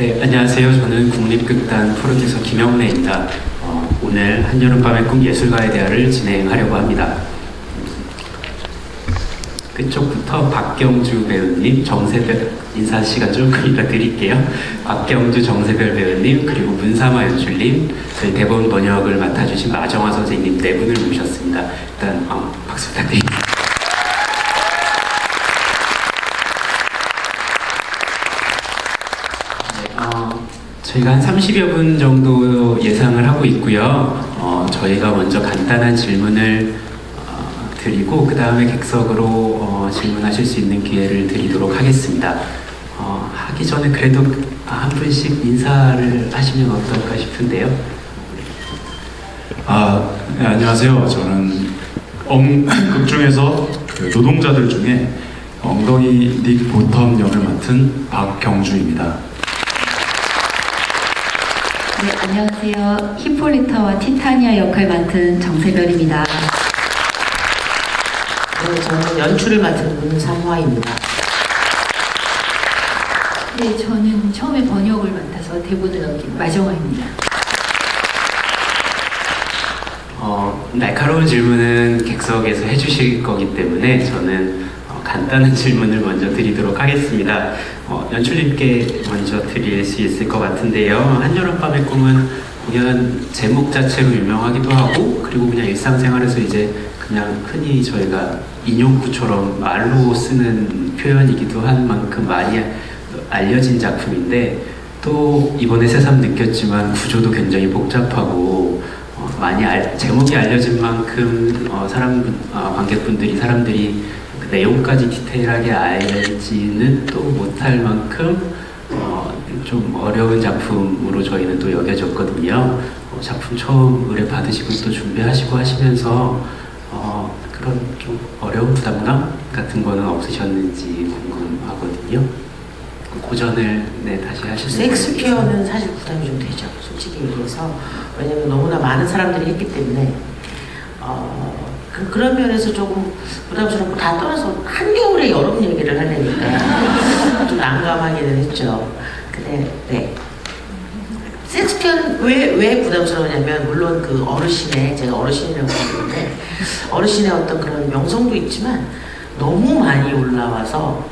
네, 안녕하세요. 저는 국립극단 프로듀서 김영래입니다. 오늘 한여름밤의 꿈 예술가의 대화를 진행하려고 합니다. 그쪽부터 박경주 배우님, 정세별 인사 시간 좀 이따 드릴게요. 박경주, 정세별 배우님, 그리고 문삼아 연출님, 저희 대본 번역을 맡아주신 마정화 선생님 네 분을 모셨습니다. 일단 박수 부탁드립니다. 저희가 한 30여 분 정도 예상을 하고 있고요. 저희가 먼저 간단한 질문을 드리고 그 다음에 객석으로 질문하실 수 있는 기회를 드리도록 하겠습니다. 하기 전에 그래도 한 분씩 인사를 하시면 어떨까 싶은데요. 네, 안녕하세요. 저는 극 중에서 그 노동자들 중에 엉덩이 닉 보텀 역을 맡은 박경주입니다. 네, 안녕하세요. 히폴리타와 티타니아 역할 맡은 정세별입니다. 네, 저는 연출을 맡은 문삼화입니다. 네, 저는 처음에 번역을 맡아서 대본을 넘긴 마정화입니다. 날카로운 질문은 객석에서 해주실 거기 때문에 저는 간단한 질문을 먼저 드리도록 하겠습니다. 연출님께 먼저 드릴 수 있을 것 같은데요. 한여름밤의 꿈은 공연 제목 자체로 유명하기도 하고, 그리고 그냥 일상생활에서 이제 그냥 흔히 저희가 인용구처럼 말로 쓰는 표현이기도 한 만큼 많이 알려진 작품인데, 또 이번에 새삼 느꼈지만 구조도 굉장히 복잡하고 많이 제목이 알려진 만큼 관객분들이 사람들이 그 내용까지 디테일하게 알지는 또 못할 만큼 좀 어려운 작품으로 저희는 또 여겨졌거든요. 작품 처음 의뢰 받으시고 또 준비하시고 하시면서 그런 좀 어려운 부담감 같은 거는 없으셨는지 궁금하거든요. 고전을 다시 하시는 셰익스피어는 사실 부담이 좀 되죠. 솔직히 얘기해서. 왜냐면 너무나 많은 사람들이 했기 때문에 그런 면에서 조금 부담스럽고, 다 떠나서 한겨울의 여름 얘기를 하려니까 좀 난감하기는 했죠. 근데 네. 셰익스피어는 왜 부담스러우냐면, 물론 그 어르신의, 제가 어르신이라고 부르는데 어르신의 어떤 그런 명성도 있지만 너무 많이 올라와서,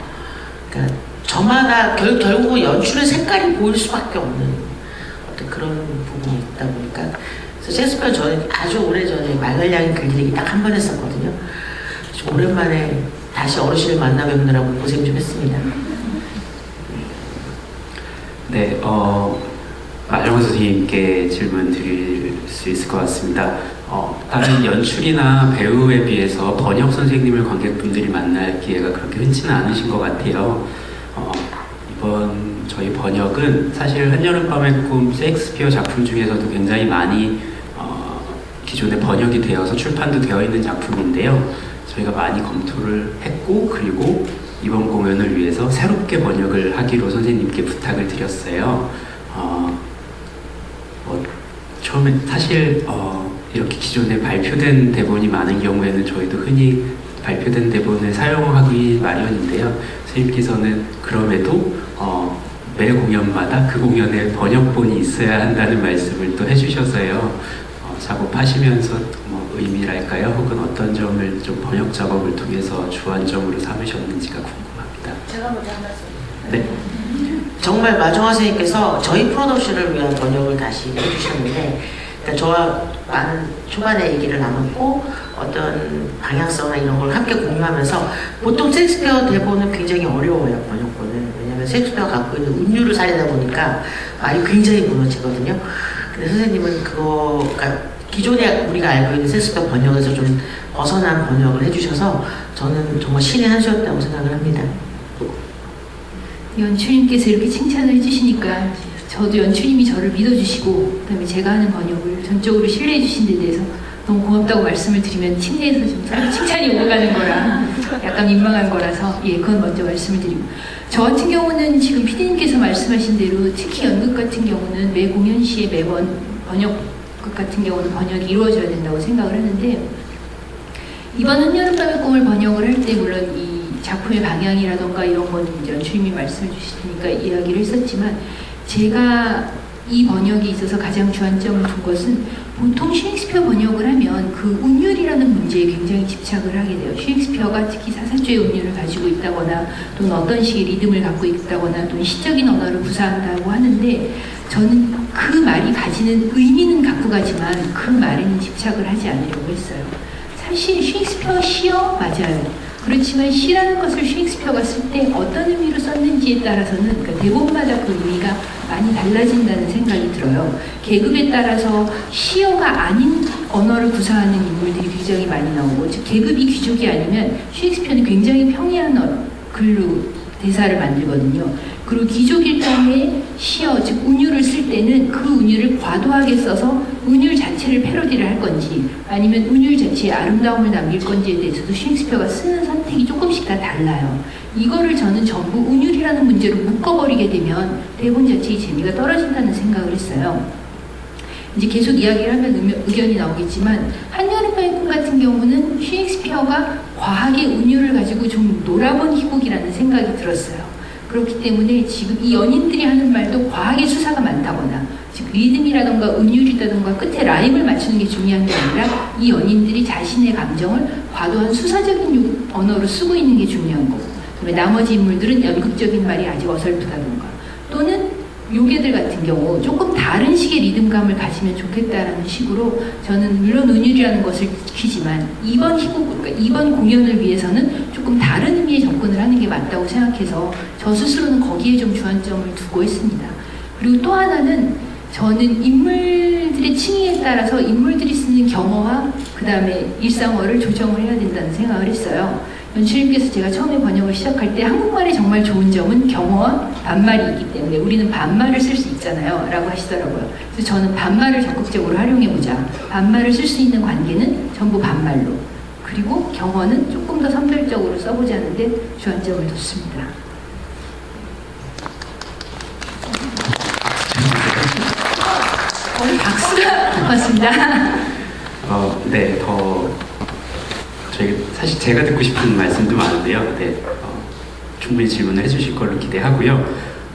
그러니까 저마다 결국은 연출의 색깔이 보일 수밖에 없는 어떤 그런 부분이 있다 보니까, 그래서 셰익스피어 저는 아주 오래전에 말갈량이 글리기 딱 한 번 했었거든요. 좀 오랜만에 다시 어르신을 만나 뵙느라고 고생 좀 했습니다. 네, 마정화 선생님께 질문 드릴 수 있을 것 같습니다. 다른 연출이나 배우에 비해서 번역 선생님을 관객분들이 만날 기회가 그렇게 흔치는 않으신 것 같아요. 이번 저희 번역은 사실 한여름밤의 꿈 셰익스피어 작품 중에서도 굉장히 많이 기존에 번역이 되어서 출판도 되어 있는 작품인데요. 저희가 많이 검토를 했고, 그리고 이번 공연을 위해서 새롭게 번역을 하기로 선생님께 부탁을 드렸어요. 처음에 사실 이렇게 기존에 발표된 대본이 많은 경우에는 저희도 흔히 발표된 대본을 사용하기 마련인데요. 선생님께서는 그럼에도 매 공연마다 그 공연에 번역본이 있어야 한다는 말씀을 또 해주셔서요. 작업하시면서 의미랄까요? 혹은 어떤 점을 좀 번역 작업을 통해서 주안점으로 삼으셨는지가 궁금합니다. 제가 먼저 한 말씀. 네. 정말 마정화 선생님께서 저희 프로덕션을 위한 번역을 다시 해주셨는데, 그러니까 저와 많은 초반에 얘기를 나눴고, 어떤 방향성이나 이런 걸 함께 공유하면서, 보통 셰익스피어 대본은 굉장히 어려워요, 번역본은. 왜냐하면 셰익스피어가 갖고 있는 은유를 살리다 보니까 말이 굉장히 무너지거든요. 근데 선생님은 그러니까 기존에 우리가 알고 있는 셰익스피어 번역에서 좀 벗어난 번역을 해주셔서 저는 정말 신의 한 수였다고 생각을 합니다. 연출님께서 이렇게 칭찬을 해주시니까 저도 연출님이 저를 믿어주시고, 그다음에 제가 하는 번역을 전적으로 신뢰해 주신 데 대해서 너무 고맙다고 말씀을 드리면 팀 내에서 좀 칭찬이 오고 가는 거라 약간 민망한 거라서, 그건 먼저 말씀을 드리고, 저 같은 경우는 지금 PD님께서 말씀하신 대로 특히 연극 같은 경우는 매 공연 시에 매번 번역극 같은 경우는 번역이 이루어져야 된다고 생각을 하는데, 이번 한여름밤의 꿈을 번역을 할 때 물론 이 작품의 방향이라던가 이런 건 이제 연출님이 말씀해 주시니까 이야기를 했었지만, 제가 이 번역에 있어서 가장 주안점을 둔 것은 보통 셰익스피어 번역을 하면 그 운율이라는 문제에 굉장히 집착을 하게 돼요. 셰익스피어가 특히 사사조의 운율을 가지고 있다거나 또는 어떤 식의 리듬을 갖고 있다거나 또는 시적인 언어를 구사한다고 하는데 저는 그 말이 가지는 의미는 갖고 가지만 그 말에는 집착을 하지 않으려고 했어요. 사실 셰익스피어 시어 맞아요. 그렇지만 시라는 것을 셰익스피어가 쓸 때 어떤 의미로 썼는지에 따라서는 그러니까 대본마다 그 의미가 많이 달라진다는 생각이 들어요. 계급에 따라서 시어가 아닌 언어를 구사하는 인물들이 굉장히 많이 나오고 즉 계급이 귀족이 아니면 셰익스피어는 굉장히 평이한 글로 대사를 만들거든요. 그리고 귀족일 경우에 시어, 즉 운율을 쓸 때는 그 운율을 과도하게 써서 운율 자체를 패러디를 할 건지 아니면 운율 자체에 아름다움을 남길 건지에 대해서도 셰익스피어가 쓰는 선택이 조금씩 다 달라요. 이거를 저는 전부 운율이라는 문제로 묶어버리게 되면 대본 자체의 재미가 떨어진다는 생각을 했어요. 이제 계속 이야기를 하면 의견이 나오겠지만 한여름밤의 꿈 같은 경우는 셰익스피어가 과하게 운율을 가지고 좀 놀아본 희곡이라는 생각이 들었어요. 그렇기 때문에 지금 이 연인들이 하는 말도 과하게 수사가 많다거나 즉 리듬이라던가 운율이라던가 끝에 라임을 맞추는 게 중요한 게 아니라 이 연인들이 자신의 감정을 과도한 수사적인 언어로 쓰고 있는 게 중요한 거고 그다음에 나머지 인물들은 연극적인 말이 아직 어설프다던가 또는 요괴들 같은 경우 조금 다른 식의 리듬감을 가지면 좋겠다라는 식으로 저는 물론 운율이라는 것을 지키지만 이번 희곡, 그러니까 이번 공연을 위해서는 조금 다른 의미의 접근을 하는 게 맞다고 생각해서 저 스스로는 거기에 좀 주안점을 두고 있습니다. 그리고 또 하나는 저는 인물들의 칭의에 따라서 인물들이 쓰는 경어와 그 다음에 일상어를 조정을 해야 된다는 생각을 했어요. 연출님께서 제가 처음에 번역을 시작할 때 한국말의 정말 좋은 점은 경어와 반말이 있기 때문에 우리는 반말을 쓸 수 있잖아요 라고 하시더라고요. 그래서 저는 반말을 적극적으로 활용해보자. 반말을 쓸 수 있는 관계는 전부 반말로 그리고 경어는 조금 더 선별적으로 써보자는데 주안점을 뒀습니다. 거의 박수가 왔습니다. 네, 사실 제가 듣고 싶은 말씀도 많은데요. 네, 충분히 질문을 해주실 걸로 기대하고요.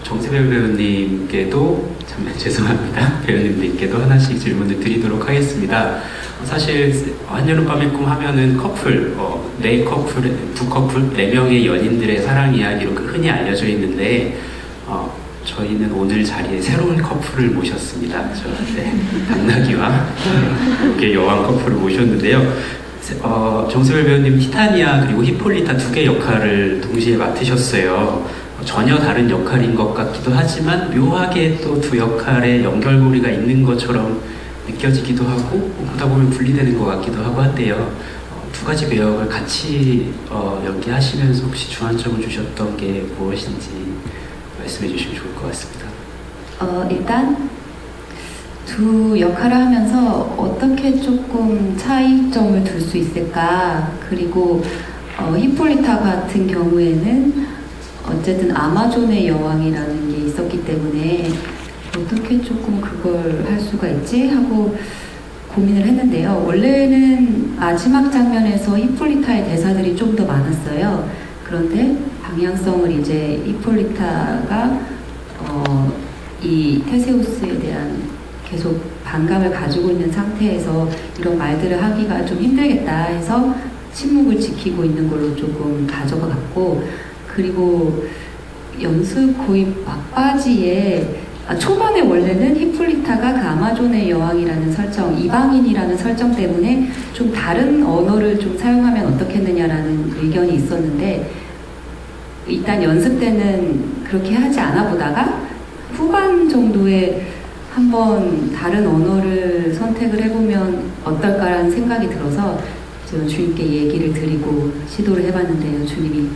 정세별 배우님께도 참 죄송합니다. 배우님들께도 하나씩 질문을 드리도록 하겠습니다. 사실 한여름밤의 꿈 하면은 커플, 두 커플, 4명의 연인들의 사랑 이야기로 흔히 알려져 있는데 저희는 오늘 자리에 새로운 커플을 모셨습니다. 당나귀와 이렇게 여왕 커플을 모셨는데요. 정세별 배우님 티타니아 그리고 히폴리타 2개 역할을 동시에 맡으셨어요. 전혀 다른 역할인 것 같기도 하지만 묘하게 또 두 역할에 연결고리가 있는 것처럼 느껴지기도 하고 보다 보면 분리되는 것 같기도 하고 한데요. 두 가지 배역을 같이 연기하시면서 혹시 주안점을 주셨던 게 무엇인지 말씀해 주시면 좋을 것 같습니다. 일단 두 역할을 하면서 어떻게 조금 차이점을 둘 수 있을까. 그리고 히폴리타 같은 경우에는 어쨌든 아마존의 여왕이라는 게 있었기 때문에 어떻게 조금 그걸 할 수가 있지 하고 고민을 했는데요. 원래는 마지막 장면에서 히폴리타의 대사들이 좀 더 많았어요. 그런데 방향성을 이제 히폴리타가 이 테세우스에 대한 계속 반감을 가지고 있는 상태에서 이런 말들을 하기가 좀 힘들겠다 해서 침묵을 지키고 있는 걸로 조금 가져가 갔고, 그리고 연습 거의 막바지에 초반에 원래는 히폴리타가 그 아마존의 여왕이라는 설정, 이방인이라는 설정 때문에 좀 다른 언어를 좀 사용하면 어떻겠느냐라는 의견이 있었는데, 일단 연습 때는 그렇게 하지 않아 보다가 후반 정도에 한번 다른 언어를 선택을 해보면 어떨까라는 생각이 들어서 제가 주님께 얘기를 드리고 시도를 해봤는데요. 주님이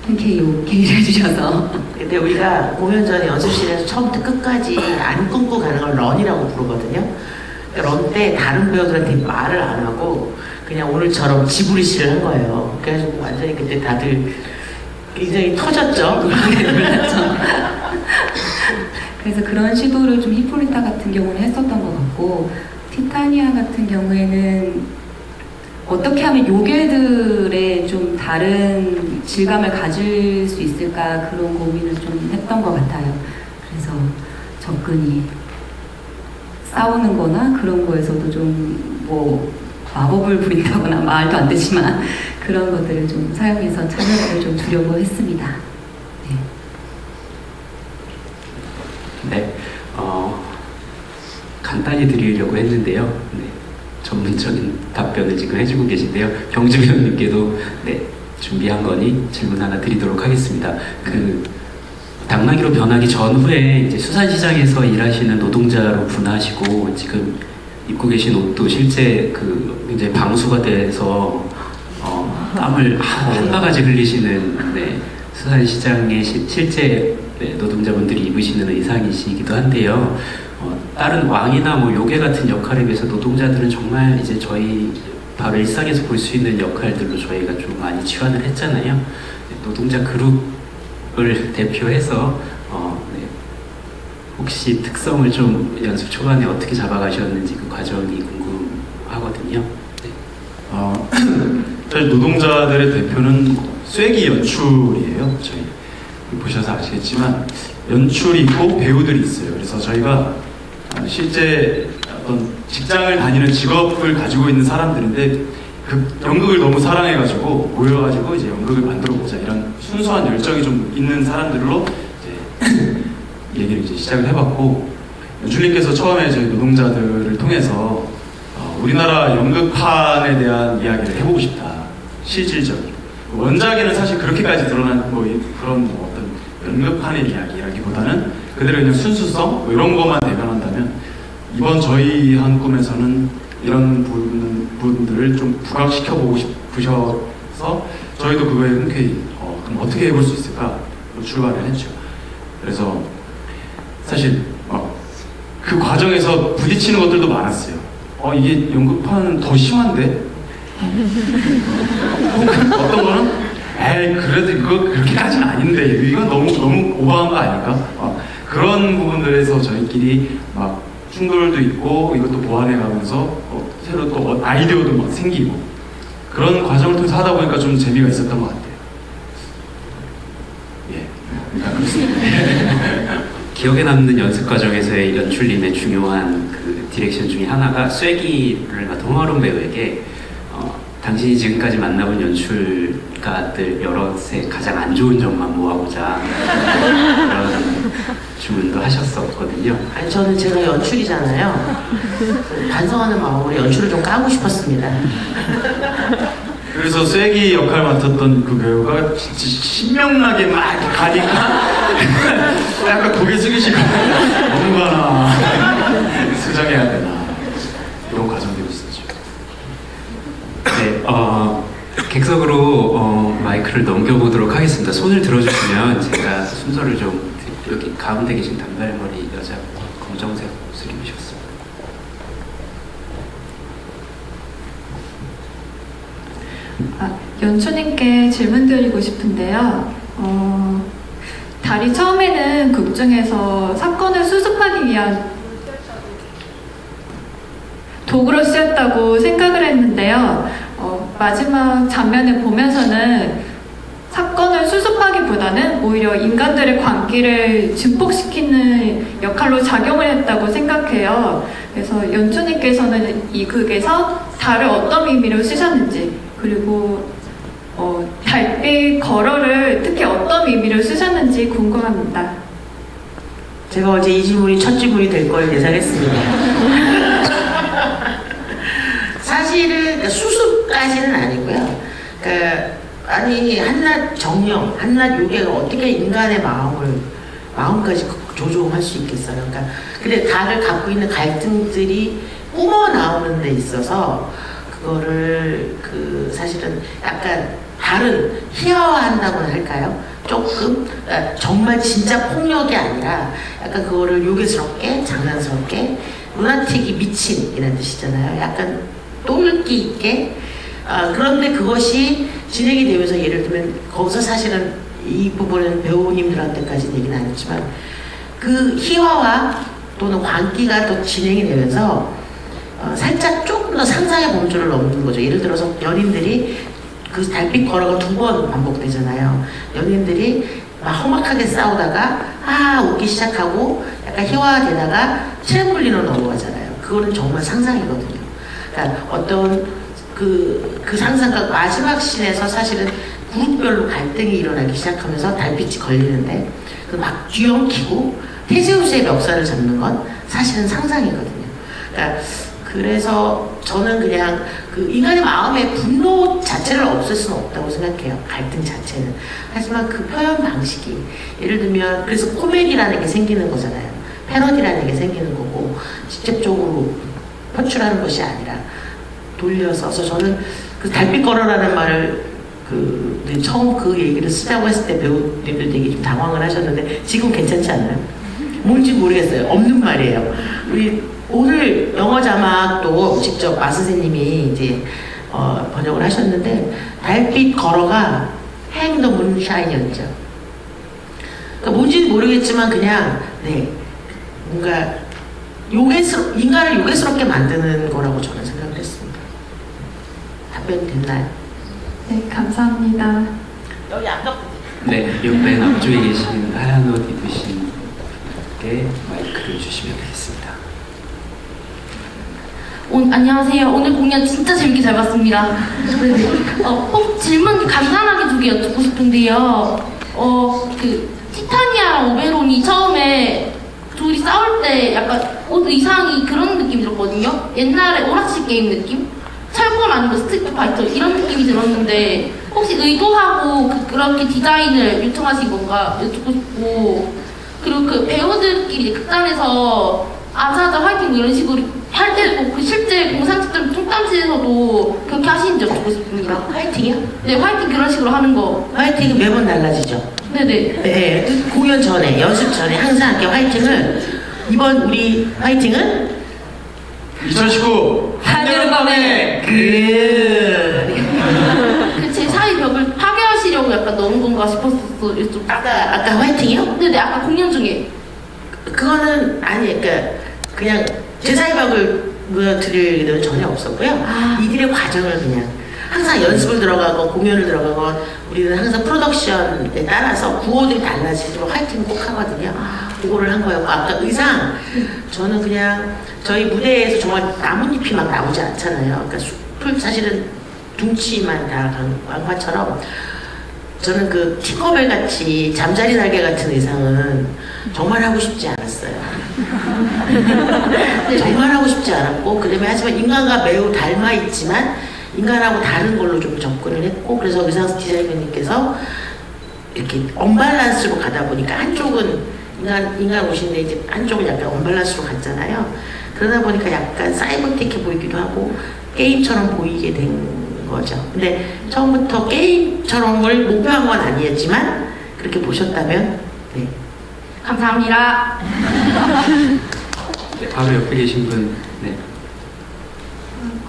흔쾌히 오케이를 해주셔서. 근데 우리가 공연 전에 연습실에서 처음부터 끝까지 안 끊고 가는 걸 런이라고 부르거든요. 런 때 다른 배우들한테 말을 안 하고 그냥 오늘처럼 지브리시를 한 거예요. 그래가지고 완전히 그때 다들 굉장히 터졌죠. 그래서 그런 시도를 좀 히폴리타 같은 경우는 했었던 것 같고, 티타니아 같은 경우에는 어떻게 하면 요괴들의 좀 다른 질감을 가질 수 있을까 그런 고민을 좀 했던 것 같아요. 그래서 접근이 싸우는 거나 그런 거에서도 좀 뭐 마법을 부린다거나 말도 안 되지만 그런 것들을 좀 사용해서 차별화를 좀 주려고 했습니다. 네. 네, 간단히 드리려고 했는데요. 네, 전문적인 답변을 지금 해주고 계신데요. 경주 배우님께도 네, 준비한 거니 질문 하나 드리도록 하겠습니다. 그 당나귀로 변하기 전후에 이제 수산시장에서 일하시는 노동자로 분화하시고 지금 입고 계신 옷도 실제 그 이제 방수가 돼서 땀을 한바가지 흘리시는 네, 수산시장의 실제 네, 노동자분들이 입으시는 의상이시기도 한데요. 다른 왕이나 뭐 요괴 같은 역할에 비해서 노동자들은 정말 이제 저희 바로 일상에서 볼 수 있는 역할들로 저희가 좀 많이 치환을 했잖아요. 네, 노동자 그룹을 대표해서 네, 혹시 특성을 좀 연습 초반에 어떻게 잡아가셨는지 그 과정이 궁금하거든요. 네. 저희 노동자들의 대표는 쐐기 연출이에요. 저희 보셔서 아시겠지만 연출이 있고 배우들이 있어요. 그래서 저희가 실제 어떤 직장을 다니는 직업을 가지고 있는 사람들인데 그 연극을 너무 사랑해가지고 모여가지고 이제 연극을 만들어보자 이런 순수한 열정이 좀 있는 사람들로 이제 얘기를 이제 시작을 해봤고, 연출님께서 처음에 저희 노동자들을 통해서 우리나라 연극판에 대한 이야기를 해보고 싶다. 실질적인 원작에는 사실 그렇게까지 드러난 뭐 그런 뭐 어떤 연극판의 이야기라기보다는 그대로 그냥 순수성 뭐 이런 것만 대변한다면, 이번 저희 한 꿈에서는 이런 부분들을 좀 부각시켜보고 싶으셔서 저희도 그거에 흔쾌히 그럼 어떻게 해볼 수 있을까 출발을 했죠. 그래서 사실 그 과정에서 부딪히는 것들도 많았어요. 이게 연극판은 더 심한데? 어떤 거는 에이 그래도 이거 그렇게까지는 아닌데 이건 너무 오버한 거 아닐까? 그런 부분들에서 저희끼리 막 충돌도 있고 이것도 보완해가면서 새로 또 아이디어도 막 생기고 그런 과정을 통해서 하다 보니까 좀 재미가 있었던 것 같아요. 예, 그렇습니다. 기억에 남는 연습 과정에서의 연출님의 중요한 그 디렉션 중에 하나가 쐐기를 맡은 홍아론 배우에게 당신이 지금까지 만나본 연출가들 여럿의 가장 안 좋은 점만 모아보자 그런 주문도 하셨었거든요. 아니 저는 제가 연출이잖아요. 반성하는 마음으로 연출을 좀 까고 싶었습니다. 그래서 쐐기 역할 맡았던 그 배우가 진짜 신명나게 막 이렇게 가니까 약간 고개 숙이시고 뭔가나 수정해야 되나 이런 과정들이 있었죠. 네, 객석으로 마이크를 넘겨보도록 하겠습니다. 손을 들어주시면 제가 순서를 좀 여기 가운데 계신 단발머리 여자 검정색 옷을 입으셨습니다. 연출님께 질문 드리고 싶은데요. 달이 처음에는 극 중에서 사건을 수습하기 위한 도구로 쓰였다고 생각을 했는데요. 마지막 장면을 보면서는 사건을 수습하기보다는 오히려 인간들의 관계를 증폭시키는 역할로 작용을 했다고 생각해요. 그래서 연출님께서는 이 극에서 달을 어떤 의미로 쓰셨는지, 그리고 달빛 걸어를 특히 어떤 의미로 쓰셨는지 궁금합니다. 제가 어제 이 질문이 첫 질문이 될 걸 예상했습니다. 사실은 수습까지는 아니고요. 아니 한낱 정령, 한낱 요괴가 어떻게 인간의 마음까지 조종할 수 있겠어요. 근데 달을 갖고 있는 갈등들이 뿜어 나오는 데 있어서 그거를 사실은 약간 달은 희화화한다고나 할까요? 조금 정말 진짜 폭력이 아니라 약간 그거를 요괴스럽게 장난스럽게 루나틱이 미친 이런 뜻이잖아요. 약간 똘끼 있게 그런데 그것이 진행이 되면서 예를 들면 거기서 사실은 이 부분은 배우님들한테까지 얘기는 아니지만 그 희화화 또는 광기가 또 진행이 되면서 살짝 조금 더 상상의 범주를 넘는 거죠. 예를 들어서 연인들이 그 달빛 걸어가 2번 반복되잖아요. 연인들이 막 험악하게 싸우다가 웃기 시작하고 약간 희화되다가 트램폴린으로 넘어가잖아요. 그거는 정말 상상이거든요. 그러니까 어떤 그 상상과 마지막 씬에서 사실은 그룹별로 갈등이 일어나기 시작하면서 달빛이 걸리는데 막 뒤엉키고 테세우스의 멱살을 잡는 건 사실은 상상이거든요. 그러니까 그래서 저는 그냥 그 인간의 마음의 분노 자체를 없앨 수는 없다고 생각해요. 갈등 자체는. 하지만 그 표현 방식이 예를 들면 그래서 코미디라는 게 생기는 거잖아요. 패러디라는 게 생기는 거고 직접적으로 표출하는 것이 아니라 돌려서. 그래서 저는 그 달빛 걸어라는 말을 처음 그 얘기를 쓰자고 했을 때 배우님들 되게 좀 당황을 하셨는데 지금 괜찮지 않나요? 뭔지 모르겠어요. 없는 말이에요. 우리 오늘 영어 자막도 직접 마 선생님이 이제 번역을 하셨는데 달빛 걸어가 Hang the Moonshine이었죠. 그러니까 뭔지는 모르겠지만 그냥 뭔가 인간을 요괴스럽게 만드는 거라고 저는 생각을 했습니다. 답변이 됐나요? 네, 감사합니다. 여기 아까 네, 옆에 앞쪽에 계신 하얀 옷 입으신 분께 마이크를 주시면 되겠습니다. 안녕하세요. 오늘 공연 진짜 재밌게 잘 봤습니다. 꼭 질문 간단하게 두 개 여쭙고 싶은데요. 그 티타니아랑 오베론이 처음에 둘이 싸울 때 약간 옷 의상이 그런 느낌이 들었거든요. 옛날에 오락실 게임 느낌? 철권 아니면 스트리트 파이터 이런 느낌이 들었는데 혹시 의도하고 그렇게 디자인을 요청하신 건가 여쭙고 싶고, 그리고 그 배우들끼리 극장에서 아자아자 화이팅 이런 식으로 할 때도 그 실제 공상 직접 뚱땀시에서도 그렇게 하시는지 여쭙고 싶습니다. 화이팅이요? 네, 화이팅 그런 식으로 하는 거. 화이팅은 매번 달라지죠. 네네. 네, 공연 전에, 연습 전에 항상 이렇게 화이팅을, 이번 우리 화이팅은 2019 한여름밤의 그 제 사이 벽을 파괴하시려고 약간 넣은 건가 싶었어요. 좀. 아까 화이팅이요? 네네, 아까 공연 중에. 그거는 아니, 그냥 제사의박을 보여드릴 일은 전혀 없었고요. 이들의 과정을 그냥 항상 연습을 들어가고 공연을 들어가고 우리는 항상 프로덕션에 따라서 구호들이 달라지지만 화이팅 꼭 하거든요. 그거를 한 거였고, 아까 의상 저는 그냥 저희 무대에서 정말 나뭇잎이 막 나오지 않잖아요. 그러니까 숲을 사실은 둥치만 다 간 것처럼 저는 그 팅커벨 같이 잠자리 날개 같은 의상은 정말 하고 싶지 않았어요. 정말 하고 싶지 않았고, 그 다음에 하지만 인간과 매우 닮아 있지만 인간하고 다른 걸로 좀 접근을 했고, 그래서 의상 디자이너님께서 이렇게 언밸런스로 가다 보니까 한쪽은 인간 옷인데 이제 한쪽은 약간 언밸런스로 갔잖아요. 그러다 보니까 약간 사이버틱해 보이기도 하고 게임처럼 보이게 된 거죠. 근데 처음부터 게임처럼을 목표한 건 아니었지만 그렇게 보셨다면 네. 감사합니다. 네, 바로 옆에 계신 분. 네.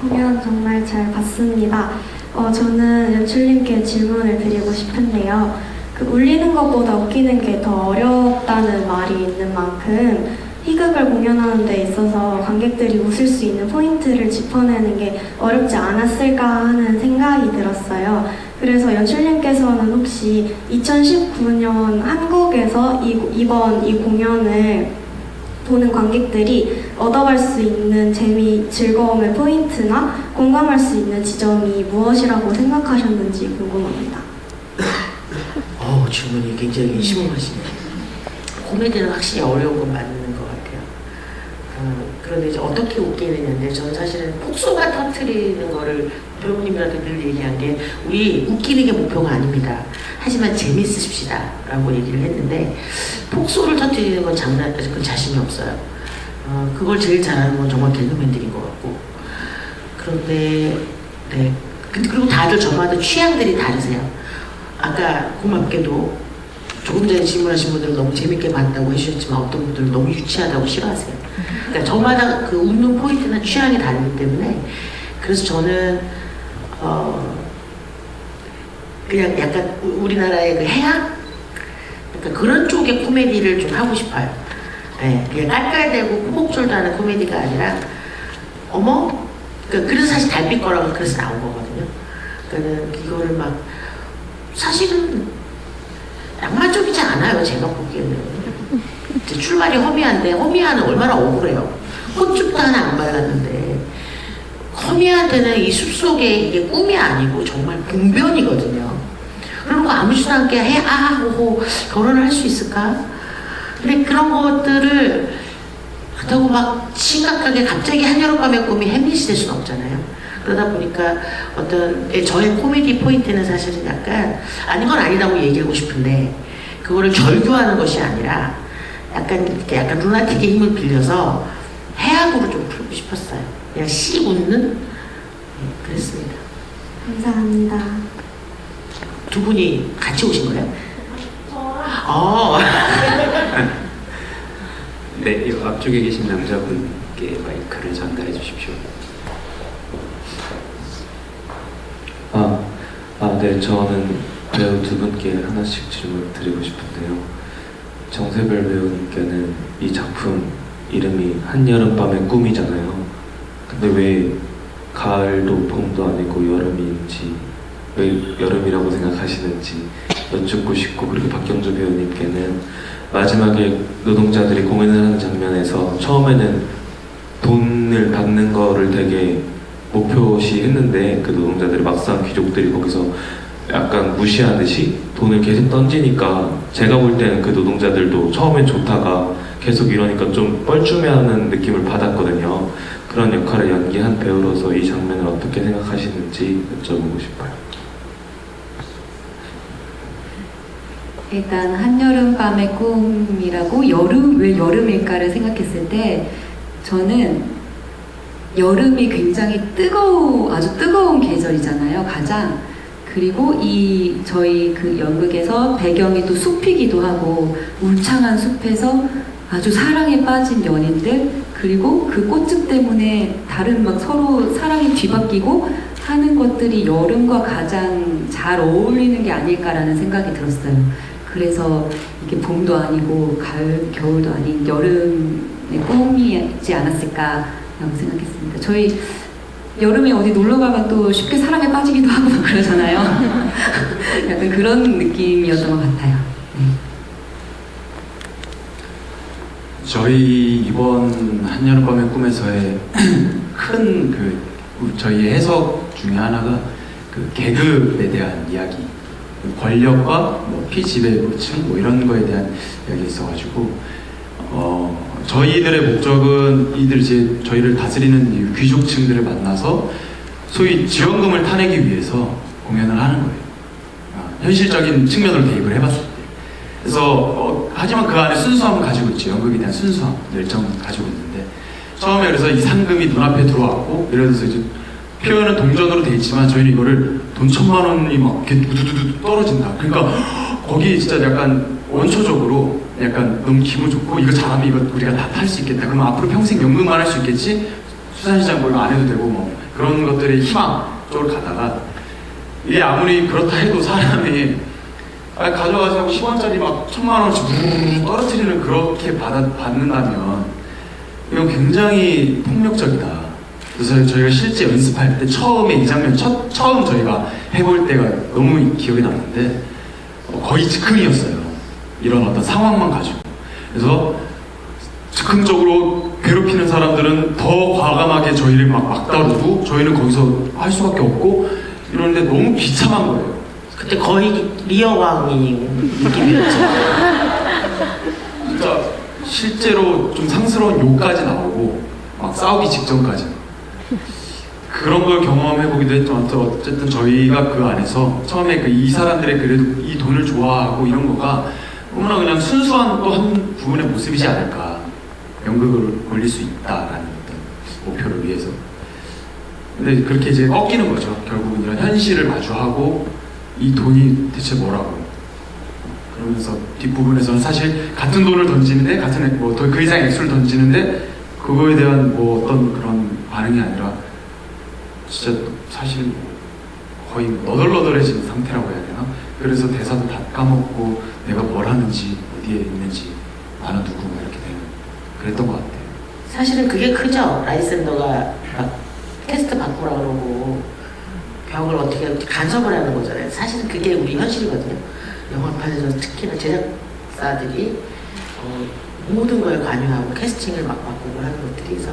공연 정말 잘 봤습니다. 저는 연출님께 질문을 드리고 싶은데요. 그 울리는 것보다 웃기는 게 더 어렵다는 말이 있는 만큼 희극을 공연하는 데 있어서 관객들이 웃을 수 있는 포인트를 짚어내는 게 어렵지 않았을까 하는 생각이 들었어요. 그래서 연출님께서는 혹시 2019년 한국에서 이번 이 공연을 보는 관객들이 얻어갈 수 있는 재미, 즐거움의 포인트나 공감할 수 있는 지점이 무엇이라고 생각하셨는지 궁금합니다. 질문이 굉장히 심오하시네요. 코미디는 확실히 어려운 건 맞는 것 같아요. 그런데 이제 어떻게 웃기느냐인데, 저는 사실은 폭소가 터트리는 거를 배우님이랑도 늘 얘기한 게, 우리 웃기는 게 목표가 아닙니다. 하지만 재밌으십시다 라고 얘기를 했는데, 폭소를 터트리는 건 그건 자신이 없어요. 그걸 제일 잘하는 건 정말 개그맨들인 것 같고. 그런데 네, 그리고 다들 저마다 취향들이 다르세요. 아까 고맙게도 조금 전에 질문하신 분들은 너무 재밌게 봤다고 해주셨지만 어떤 분들은 너무 유치하다고 싫어하세요. 그러니까 저마다 그 웃는 포인트나 취향이 다르기 때문에, 그래서 저는 그냥 약간 우리나라의 그 해학? 약간 그런 쪽의 코미디를 좀 하고 싶어요. 네, 그냥 깔깔대고 코복줄도 하는 코미디가 아니라 어머? 그래서 사실 달빛 거라고 그래서 나온 거거든요. 그러니까 이거를 막 사실은 낭만적이지 않아요. 제가 보기에는. 이제 출발이 허미한데 허미아는 얼마나 억울해요. 꽃집도 하나 안 발랐는데 허미한테는 이 숲속에 이게 꿈이 아니고 정말 봉변이거든요. 그리고 아무렇지도 않게 하고 결혼을 할 수 있을까? 근데 그런 것들을 그렇다고 막 심각하게 갑자기 한여름밤의 꿈이 햄릿이 될 수는 없잖아요. 그러다 보니까 어떤 저의 코미디 포인트는 사실은 약간 아닌 건 아니라고 얘기하고 싶은데 그거를 절규하는 것이 아니라 약간 루나틱의 힘을 빌려서 해악으로 좀 풀고 싶었어요. 그냥 씩 웃는 그랬습니다. 감사합니다. 두 분이 같이 오신 거예요? 네, 이 앞쪽에 계신 남자분께 마이크를 전달해 주십시오. 네, 저는 배우 두 분께 하나씩 질문 드리고 싶은데요. 정세별 배우님께는 이 작품 이름이 한여름밤의 꿈이잖아요. 근데 왜 가을도 봄도 아니고 여름인지, 왜 여름이라고 생각하시는지 여쭙고 싶고, 그리고 박경주 배우님께는 마지막에 노동자들이 공연을 하는 장면에서 처음에는 돈을 받는 거를 되게 목표시 했는데 그 노동자들이 막상 귀족들이 거기서 약간 무시하듯이 돈을 계속 던지니까 제가 볼 때는 그 노동자들도 처음엔 좋다가 계속 이러니까 좀 뻘쭘해하는 느낌을 받았거든요. 그런 역할을 연기한 배우로서 이 장면을 어떻게 생각하시는지 여쭤보고 싶어요. 일단 한여름밤의 꿈이라고 왜 여름일까를 생각했을 때 저는 여름이 굉장히 아주 뜨거운 계절이잖아요, 가장. 그리고 저희 그 연극에서 배경이 또 숲이기도 하고 울창한 숲에서 아주 사랑에 빠진 연인들, 그리고 그 꽃즙 때문에 다른 막 서로 사랑이 뒤바뀌고 하는 것들이 여름과 가장 잘 어울리는 게 아닐까라는 생각이 들었어요. 그래서 이게 봄도 아니고 가을, 겨울도 아닌 여름의 꿈이지 않았을까라고 생각했습니다. 저희 여름에 어디 놀러 가면 또 쉽게 사랑에 빠지기도 하고 막 그러잖아요. 약간 그런 느낌이었던 것 같아요. 네. 저희 이번 한여름밤의 꿈에서의 큰 저희 해석 중에 하나가 그 계급에 대한 이야기, 권력과 피지배층 이런 거에 대한 이야기 있어가지고 저희들의 목적은 이제 저희를 다스리는 귀족층들을 만나서 소위 지원금을 타내기 위해서 공연을 하는 거예요. 현실적인 측면으로 대입을 해봤을 때. 그래서 하지만 그 안에 순수함을 가지고 있죠. 연극에 대한 순수함, 열정을 가지고 있는데 처음에 그래서 이 상금이 눈앞에 들어왔고 예를 들어서 이제 표현은 동전으로 돼 있지만 저희는 이거를 돈 1,000만 원이 막 이렇게 두두두두 떨어진다. 그러니까 거기 진짜 약간 원초적으로 약간 너무 기분 좋고 이거 잘하면 이거 우리가 다 탈 수 있겠다. 그러면 앞으로 평생 연극만 할 수 있겠지? 수산시장 이거 안 해도 되고 그런 것들의 희망 쪽으로 가다가 이게 아무리 그렇다 해도 사람이 가져가서 10원짜리 막 1,000만 원씩 떨어뜨리는 그렇게 받는다면 이건 굉장히 폭력적이다. 그래서 저희가 실제 연습할 때 처음에 이 장면 처음 저희가 해볼 때가 너무 기억이 남는데 거의 즉흥이었어요. 이런 어떤 상황만 가지고. 그래서 즉흥적으로 괴롭히는 사람들은 더 과감하게 저희를 막 다루고 저희는 거기서 할 수밖에 없고 이러는데 너무 비참한 거예요. 그때 거의 리어왕이 느낌이었죠. 진짜 실제로 좀 상스러운 욕까지 나오고 막 싸우기 직전까지 그런 걸 경험해보기도 했지만 어쨌든 저희가 그 안에서 처음에 이 사람들의 그래도 이 돈을 좋아하고 이런 거가 너무나 그냥 순수한 또 한 부분의 모습이지 않을까. 연극을 올릴 수 있다라는 어떤 목표를 위해서. 근데 그렇게 이제 꺾이는 거죠. 결국은 이런 현실을 마주하고 이 돈이 대체 뭐라고. 그러면서 뒷부분에서는 사실 같은 돈을 던지는데 같은 그 이상 액수를 던지는데 그거에 대한 어떤 그런 반응이 아니라 진짜 사실 거의 너덜너덜해진 상태라고 해야 되나? 그래서 대사도 다 까먹고 내가 뭘 하는지 어디에 있는지 나는 누구 이렇게 되는 그랬던 것 같아요. 사실은 그게 크죠. 라이센더가 막 캐스트 바꾸라 그러고 벽을 어떻게 간섭을 하는 거잖아요. 사실은 그게 우리 현실이거든요. 영화판에서 특히나 제작사들이 모든 걸 관여하고 캐스팅을 막 바꾸고 하는 것들이 있어.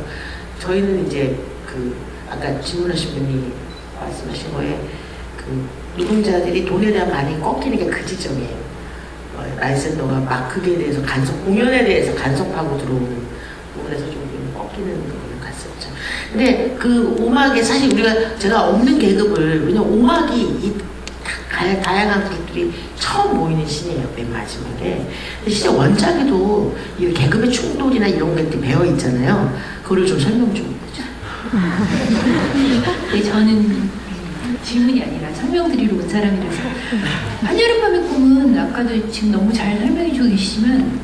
저희는 이제 그 아까 질문하신 분이 말씀하신 거에 그 노동자들이 돈에 대한 반응이 꺾이는 게 그 지점이에요. 라이센더가 막 그게 대해서 공연에 대해서 간섭하고 들어오는 부분에서 좀 꺾이는 부분을 갔었죠. 근데 그 오막에 사실 제가 없는 계급을, 왜냐면 오막이 이 다양한 그룹들이 처음 모이는 신이에요, 맨 마지막에. 근데 진짜 원작에도 이 계급의 충돌이나 이런 것들이 배어 있잖아요. 그거를 좀 설명 좀 해보죠. 네, 저는 질문이 아니라 설명드리러 온 사람이라서. 한여름밤의 꿈은 아까도 지금 너무 잘 설명해주고 계시지만,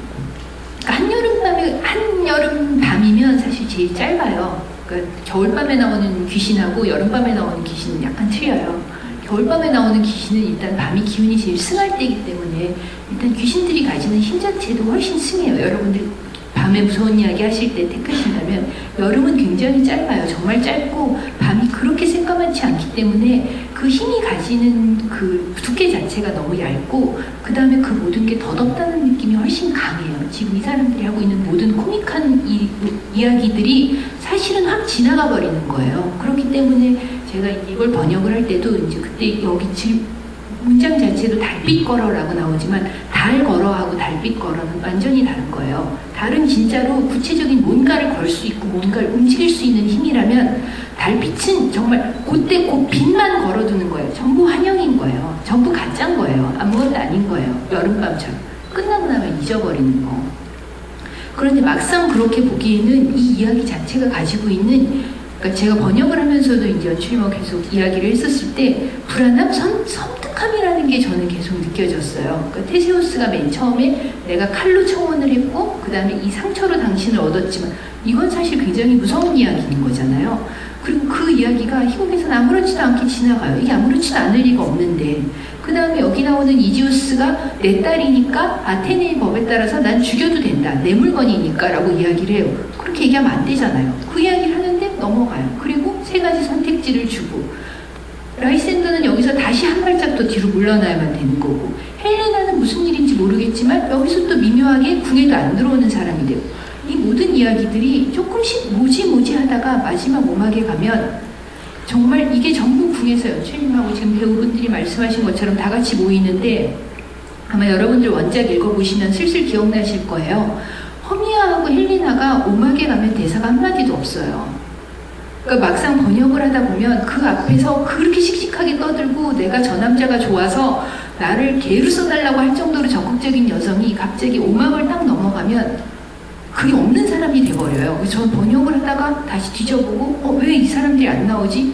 그러니까 한여름밤이면 사실 제일 짧아요. 그러니까 겨울밤에 나오는 귀신하고 여름밤에 나오는 귀신은 약간 틀려요. 겨울밤에 나오는 귀신은 일단 밤이 기운이 제일 승할 때이기 때문에 일단 귀신들이 가지는 힘 자체도 훨씬 승해요. 여러분들 밤에 무서운 이야기 하실 때 택하신다면 여름은 굉장히 짧아요. 정말 짧고 밤이 그렇게 새까맣지 않기 때문에 그 힘이 가지는 그 두께 자체가 너무 얇고 그 다음에 그 모든 게 더덥다는 느낌이 훨씬 강해요. 지금 이 사람들이 하고 있는 모든 코믹한 이야기들이 사실은 확 지나가 버리는 거예요. 그렇기 때문에 제가 이걸 번역을 할 때도 이제 그때 여기 문장 자체도 달빛 걸어라고 나오지만 달 걸어하고 달빛 걸어는 완전히 다른 거예요. 달은 진짜로 구체적인 뭔가를 걸 수 있고 뭔가를 움직일 수 있는 힘이라면 달빛은 정말 그때 그 빛만 걸어두는 거예요. 전부 환영인 거예요. 전부 가짜인 거예요. 아무것도 아닌 거예요. 여름밤처럼. 끝나고 나면 잊어버리는 거. 그런데 막상 그렇게 보기에는 이 이야기 자체가 가지고 있는, 그러니까 제가 번역을 하면서도 이제 연출님하고 계속 이야기를 했었을 때 불안함, 섬뜩함이라는 게 저는 계속 느껴졌어요. 그러니까 테세우스가 맨 처음에 내가 칼로 청혼을 했고 그 다음에 이 상처로 당신을 얻었지만 이건 사실 굉장히 무서운 이야기인 거잖아요. 그리고 그 이야기가 희곡에서는 아무렇지도 않게 지나가요. 이게 아무렇지도 않을 리가 없는데 그 다음에 여기 나오는 이지우스가 내 딸이니까 아테네의 법에 따라서 난 죽여도 된다. 내 물건이니까 라고 이야기를 해요. 그렇게 얘기하면 안 되잖아요. 그 이야기를 하는데 넘어가요. 그리고 세 가지 선택지를 주고 라이센더는 여기서 다시 한 발짝 더 뒤로 물러나야만 되는 거고 헬레나는 무슨 일인지 모르겠지만 여기서 또 미묘하게 궁에도 안 들어오는 사람이 되고 이 모든 이야기들이 조금씩 뭐지 하다가 마지막 오막에 가면 정말 이게 전부 궁에서 연출님하고 지금 배우분들이 말씀하신 것처럼 다 같이 모이는데 아마 여러분들 원작 읽어보시면 슬슬 기억나실 거예요. 허미아하고 헬레나가 오막에 가면 대사가 한마디도 없어요. 그러니까 막상 번역을 하다 보면 그 앞에서 그렇게 씩씩하게 떠들고 내가 저 남자가 좋아서 나를 개로 써달라고 할 정도로 적극적인 여성이 갑자기 오막을 딱 넘어가면 그게 없는 사람이 돼버려요. 그래서 저는 번역을 하다가 다시 뒤져보고 왜 이 사람들이 안 나오지?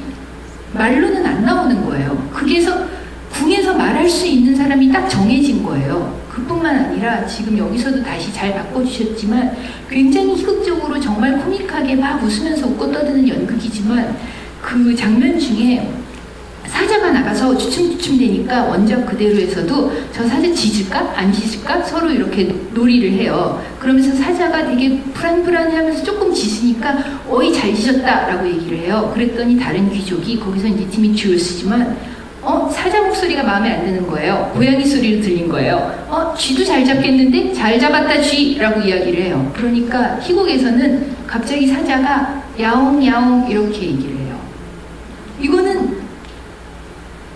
말로는 안 나오는 거예요. 그게서 궁에서 말할 수 있는 사람이 딱 정해진 거예요. 그뿐만 아니라 지금 여기서도 다시 잘 바꿔주셨지만 굉장히 희극적으로 정말 코믹하게 막 웃으면서 웃고 떠드는 연극이지만 그 장면 중에 사자가 나가서 주춤주춤 되니까 원작 그대로에서도 저 사자 짖을까? 안 짖을까? 서로 이렇게 놀이를 해요. 그러면서 사자가 되게 불안불안해하면서 조금 짖으니까 어이 잘 짖었다 라고 얘기를 해요. 그랬더니 다른 귀족이 거기서 이제 디미트리우스지만 사자 목소리가 마음에 안 드는 거예요. 고양이 소리로 들린 거예요. 쥐도 잘 잡겠는데? 잘 잡았다 쥐! 라고 이야기를 해요. 그러니까 희곡에서는 갑자기 사자가 야옹 야옹 이렇게 얘기를 해요. 이거는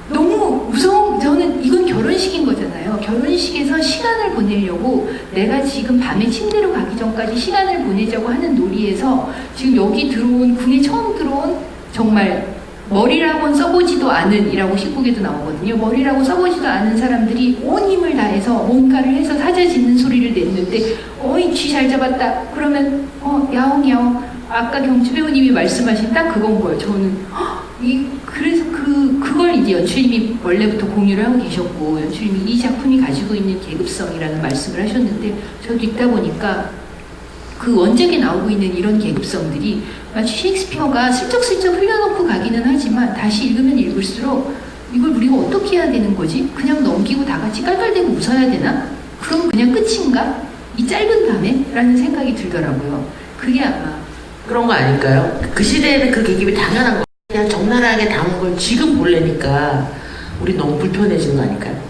너무 무서운, 저는 이건 결혼식인 거잖아요. 결혼식에서 시간을 보내려고 내가 지금 밤에 침대로 가기 전까지 시간을 보내자고 하는 놀이에서 지금 여기 들어온, 궁에 처음 들어온 정말 머리라고는 써보지도 않은 이라고 희곡에도 나오거든요. 머리라고 써보지도 않은 사람들이 온 힘을 다해서 뭔가를 해서 사자 짖는 소리를 냈는데 어이 쥐 잘 잡았다. 그러면 야옹 야옹. 아까 경주 배우님이 말씀하신 딱 그건 거예요. 저는 그래서 그걸 이제 연출님이 원래부터 공유를 하고 계셨고 연출님이 이 작품이 가지고 있는 계급성이라는 말씀을 하셨는데 저도 읽다 보니까 그 원작에 나오고 있는 이런 계급성들이 마치 셰익스피어가 슬쩍슬쩍 흘려놓고 가기는 하지만 다시 읽으면 읽을수록 이걸 우리가 어떻게 해야 되는 거지? 그냥 넘기고 다 같이 깔깔대고 웃어야 되나? 그럼 그냥 끝인가? 이 짧은 밤에? 라는 생각이 들더라고요. 그게 아마 그런 거 아닐까요? 그 시대에는 그 계급이 당연한 거. 그냥 적나라하게 담은 걸 지금 보려니까 우리 너무 불편해진 거 아닐까요?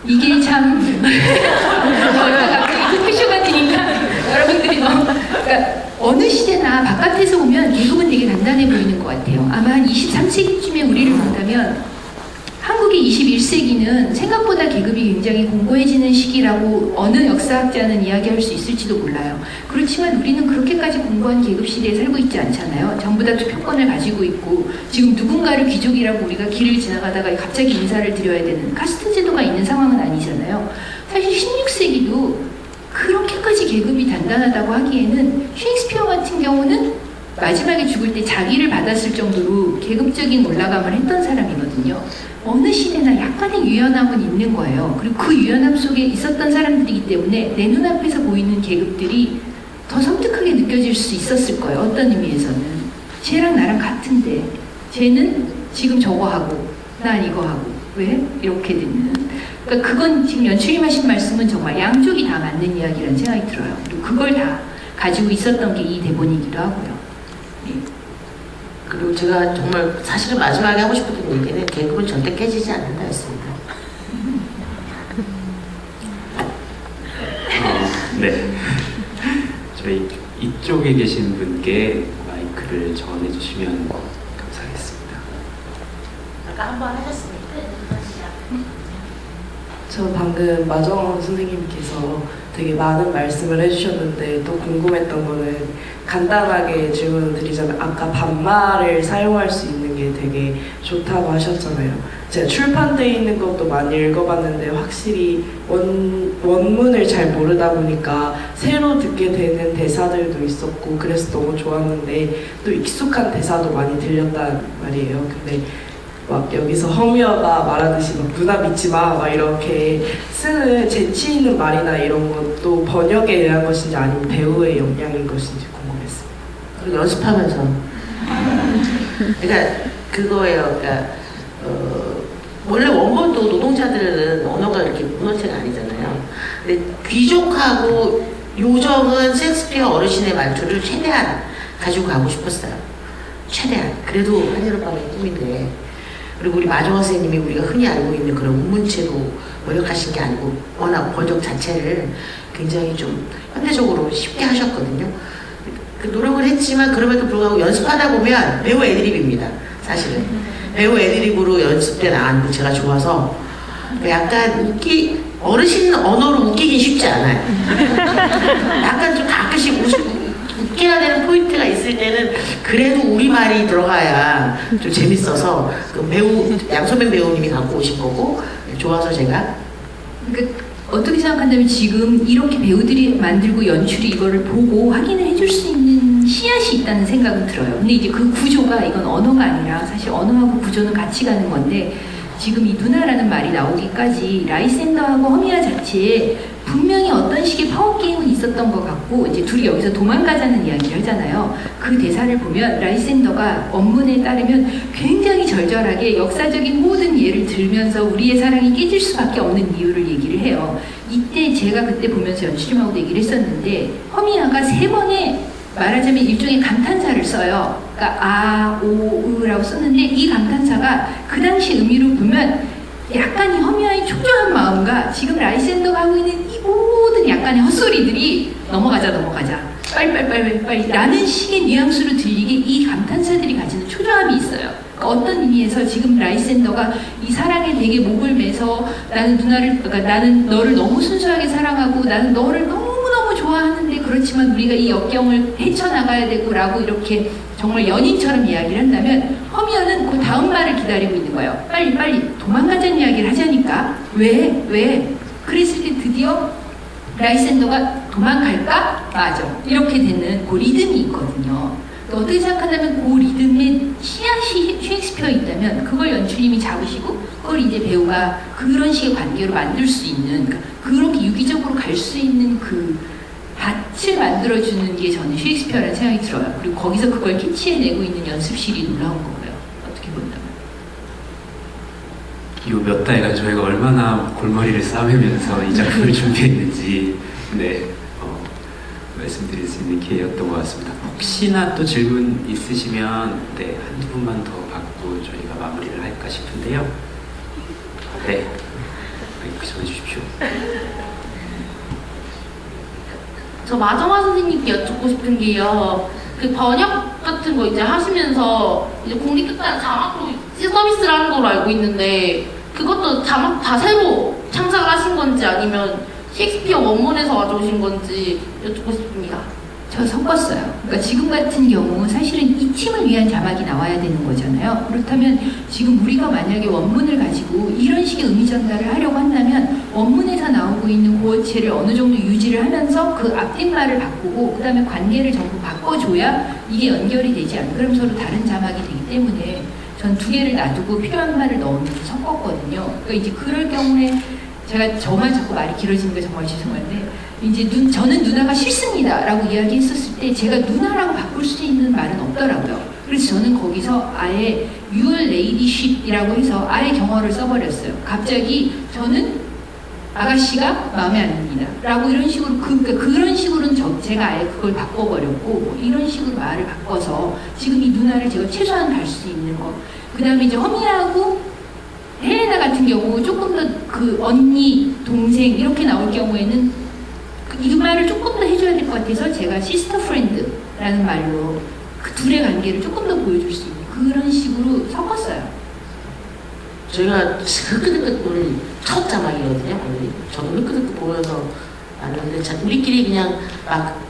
이게 참 저희가 갑자기 토크쇼가 되니까 여러분들이 그러니까 어느 시대나 바깥에서 보면 계급은 되게 단단해 보이는 것 같아요. 아마 한 23세기쯤에 우리를 본다면 한국의 21세기는 생각보다 계급이 굉장히 공고해지는 시기라고 어느 역사학자는 이야기할 수 있을지도 몰라요. 그렇지만 우리는 그렇게까지 공고한 계급 시대에 살고 있지 않잖아요. 전부 다 투표권을 가지고 있고 지금 누군가를 귀족이라고 우리가 길을 지나가다가 갑자기 인사를 드려야 되는 카스트 제도가 있는 상황은 아니잖아요. 사실 16세기도 그렇게까지 계급이 단단하다고 하기에는 셰익스피어 같은 경우는 마지막에 죽을 때 자기를 받았을 정도로 계급적인 올라감을 했던 사람이거든요. 어느 시대나 약간의 유연함은 있는 거예요. 그리고 그 유연함 속에 있었던 사람들이기 때문에 내 눈앞에서 보이는 계급들이 더 섬뜩하게 느껴질 수 있었을 거예요. 어떤 의미에서는. 쟤랑 나랑 같은데 쟤는 지금 저거 하고 난 이거 하고 왜? 이렇게 되는. 그러니까 그건 지금 연출님 하신 말씀은 정말 양쪽이 다 맞는 이야기라는 생각이 들어요. 그리고 그걸 다 가지고 있었던 게 이 대본이기도 하고요. 네. 그리고 제가 정말 사실은 마지막에 하고 싶었던 얘기는 계급은 절대 깨지지 않는다였습니다. 네. 저희 이쪽에 계신 분께 마이크를 전해주시면 감사하겠습니다. 아까 한 번 하셨으니까 저 방금 마정 선생님께서 되게 많은 말씀을 해주셨는데 또 궁금했던 거는 간단하게 질문을 드리자면 아까 반말을 사용할 수 있는 게 되게 좋다고 하셨잖아요. 제가 출판되어 있는 것도 많이 읽어봤는데 확실히 원문을 잘 모르다 보니까 새로 듣게 되는 대사들도 있었고 그래서 너무 좋았는데 또 익숙한 대사도 많이 들렸단 말이에요. 근데 막 여기서 허미어가 말하듯이 막 누나 믿지 마 막 이렇게 쓰는 재치 있는 말이나 이런 것도 번역에 의한 것인지 아니면 배우의 역량인 것인지 궁금했습니다. 그리고 연습하면서 그러니까 그거예요. 그러니까 원래 원본도 노동자들은 언어가 이렇게 문어체가 아니잖아요. 근데 귀족하고 요정은 셰익스피어 어르신의 말투를 최대한 가지고 가고 싶었어요. 최대한. 그래도 한여름밤의 꿈인데. 그리고 우리 마정원 선생님이 우리가 흔히 알고 있는 그런 우문체로 번역하신 게 아니고 워낙 번역 자체를 굉장히 좀 현대적으로 쉽게 하셨거든요. 그 노력을 했지만 그럼에도 불구하고 연습하다 보면 배우 애드립입니다. 사실은. 배우 애드립으로 연습 때 나왔는데 제가 좋아서 약간 어르신 언어로 웃기긴 쉽지 않아요. 약간 좀 가끔씩 웃겨야 되는 포인트가 있을 때는 그래도 우리말이 들어가야 좀 재밌어서 그 배우 양소민 배우님이 갖고 오신 거고 좋아서 제가 그러니까 어떻게 생각한다면 지금 이렇게 배우들이 만들고 연출이 이거를 보고 확인을 해줄 수 있는 씨앗이 있다는 생각은 들어요. 근데 이제 그 구조가 이건 언어가 아니라 사실 언어하고 구조는 같이 가는 건데 지금 이 누나라는 말이 나오기까지 라이센더하고 허미아 자체에 분명히 어떤 식의 파워게임은 있었던 것 같고 이제 둘이 여기서 도망가자는 이야기를 하잖아요. 그 대사를 보면 라이센더가 원문에 따르면 굉장히 절절하게 역사적인 모든 예를 들면서 우리의 사랑이 깨질 수밖에 없는 이유를 얘기를 해요. 이때 제가 그때 보면서 연출님하고도 얘기를 했었는데 허미아가 3번의 말하자면 일종의 감탄사를 써요. 그러니까 아, 오, 으라고 썼는데 이 감탄사가 그 당시 의미로 보면 약간 이 허미아의 초조한 마음과 지금 라이센더가 하고 있는 이 모든 약간의 헛소리들이 넘어가자 빨리 라는 식의 뉘앙스로 들리게 이 감탄사들이 가지는 초조함이 있어요. 그러니까 어떤 의미에서 지금 라이센더가 이 사랑에 되게 목을 매서 나는 너를 너무 순수하게 사랑하고 나는 너를 너무너무 좋아하는데 그렇지만 우리가 이 역경을 헤쳐나가야 되고 라고 이렇게 정말 연인처럼 이야기를 한다면 허미어는 그 다음 말을 기다리고 있는 거예요. 빨리 도망가자는 이야기를 하자니까 왜? 그랬을 때 드디어 라이센더가 도망갈까? 맞아. 이렇게 되는 그 리듬이 있거든요. 또 어떻게 생각한다면 그 리듬의 씨앗이 셰익스피어에 있다면 그걸 연출님이 잡으시고 그걸 이제 배우가 그런 식의 관계로 만들 수 있는 그러니까 그렇게 유기적으로 갈 수 있는 그 밭을 만들어주는 게 저는 셰익스피어라는 생각이 들어요. 그리고 거기서 그걸 캐치해내고 있는 연습실이 놀라운 거고요. 어떻게 본다면. 이 몇 달간 저희가 얼마나 골머리를 싸매면서 이 작품을 준비했는지 말씀드릴 수 있는 기회였던 것 같습니다. 혹시나 또 질문 있으시면 한두 분만 더 받고 저희가 마무리를 할까 싶은데요. 네. 마이크 전해 주십시오. 저 마정화 선생님께 여쭙고 싶은 게요. 그 번역 같은 거 이제 하시면서 이제 국립극단 자막으로 서비스를 하는 걸로 알고 있는데 그것도 자막 다 새로 창작을 하신 건지 아니면 셰익스피어 원문에서 가져오신 건지 여쭙고 싶습니다. 저 섞었어요. 그러니까 지금 같은 경우 사실은 이 팀을 위한 자막이 나와야 되는 거잖아요. 그렇다면 지금 우리가 만약에 원문을 가지고 이런 식의 의미 전달을 하려고 한다면 원문에서 나오고 있는 고어체를 어느 정도 유지를 하면서 그 앞뒷말을 바꾸고 그 다음에 관계를 전부 바꿔줘야 이게 연결이 되지 않아요. 그럼 서로 다른 자막이 되기 때문에 전 두 개를 놔두고 필요한 말을 넣으면서 섞었거든요. 그러니까 이제 그럴 경우에 제가 저만 자꾸 말이 길어지는 게 정말 죄송한데 이제 저는 누나가 싫습니다 라고 이야기했었을 때 제가 누나라고 바꿀 수 있는 말은 없더라고요. 그래서 저는 거기서 아예 Your Ladyship 이라고 해서 아예 경어를 써버렸어요. 갑자기 저는 아가씨가 마음에 안 듭니다 라고 이런 식으로 그러니까 그런 식으로는 제가 아예 그걸 바꿔버렸고 뭐 이런 식으로 말을 바꿔서 지금 이 누나를 제가 최소한 갈 수 있는 거. 그 다음에 이제 허미하고 헬레나 같은 경우 조금 더 그 언니, 동생 이렇게 나올 경우에는 이 말을 조금 더 해줘야 될 것 같아서 제가 시스터 프렌드라는 말로 그 둘의 관계를 조금 더 보여줄 수 있는 그런 식으로 섞었어요. 저희가 흐끄흐끄 보는 첫 자막이거든요. 저도 흐끄흐끄 보면서 아는데 우리끼리 그냥 막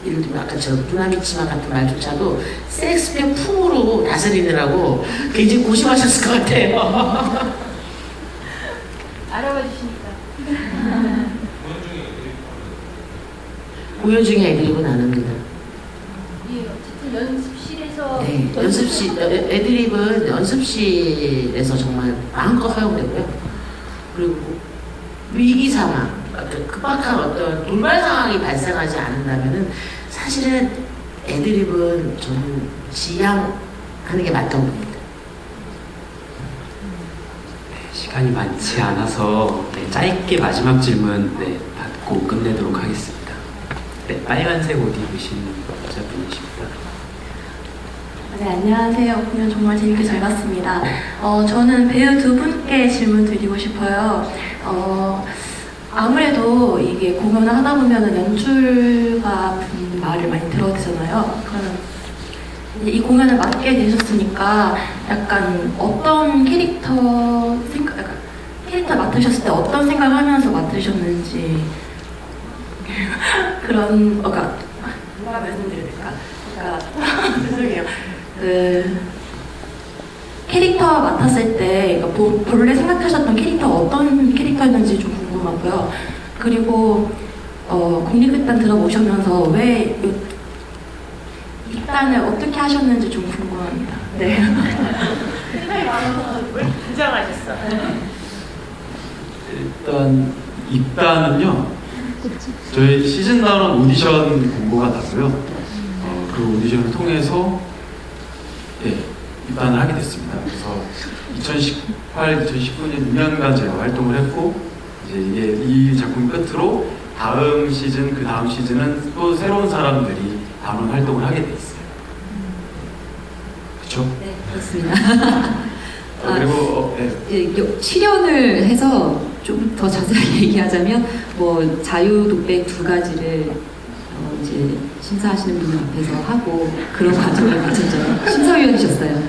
예를 들면 아까 저 누나미치마 같은 말조차도 셰익스피어 풍으로 다스리느라고 굉장히 고심하셨을 것 같아요. 알아봐 주시니까. 공연 중에 애드립은 안 합니다. 예, 어쨌든 연습실에서 네, 애드립은 연습실에서 정말 마음껏 허용되고요. 그리고 위기 상황, 어떤 급박한 어떤 돌발 상황이 발생하지 않는다면은 사실은 애드립은 저는 지양하는 게 맞다고 봅니다. 시간이 많지 않아서 짧게 마지막 질문 받고 끝내도록 하겠습니다. 네, 빨간색 옷 입으신 여자분이십니다. 네, 안녕하세요. 공연 정말 재밌게 잘 봤습니다. 저는 배우 두 분께 질문 드리고 싶어요. 아무래도 이게 공연을 하다 보면은 연출가 분 말을 많이 들어야 되잖아요. 그러면 이제 이 공연을 맡게 되셨으니까 약간 어떤 캐릭터 맡으셨을 때 어떤 생각을 하면서 맡으셨는지 그런 뭐가 말씀드려야 될까? 그러니까 죄송해요. 그 캐릭터 맡았을 때 그러니까 본래 생각하셨던 캐릭터 어떤 캐릭터였는지 좀 궁금하고요. 그리고 국립극단 들어오시면서 왜 입단을 어떻게 하셨는지 좀 궁금합니다. 네. 생각이 많아서 왜 긴장하셨어? 일단 입단은요. 저희 시즌1 오디션 공고가 나고요. 그 오디션을 통해서 입단을 하게 됐습니다. 그래서 2018, 2019년 2년간 제가 활동을 했고 이제 이게 이 작품 끝으로 다음 시즌, 그 다음 시즌은 또 새로운 사람들이 다른 활동을 하게 돼 있어요. 그렇죠? 네, 그렇습니다. 그리고 실현을 해서 좀 더 자세하게 얘기하자면 뭐 자유독백 두 가지를 이제 심사하시는 분들 앞에서 하고 그런 과정을 거쳤죠. 심사위원이셨어요.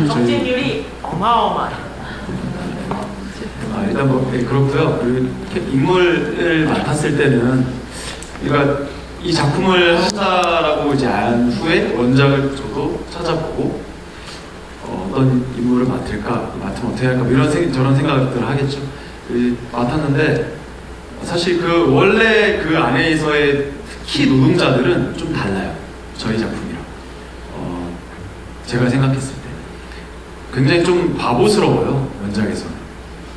경쟁률이 어마어마해요. 일단 그렇고요. 그리고 인물을 맡았을 때는 그러니까 이 작품을 한다라고 이제 안 후에 원작을 저도 찾아보고 어떤 인물을 맡으면 어떻게 할까 뭐 저런 생각들을 하겠죠. 맡았는데 사실 그 원래 그 안에서의 특히 노동자들은 좀 달라요. 저희 작품이랑 제가 생각했을 때 굉장히 좀 바보스러워요. 원작에서는.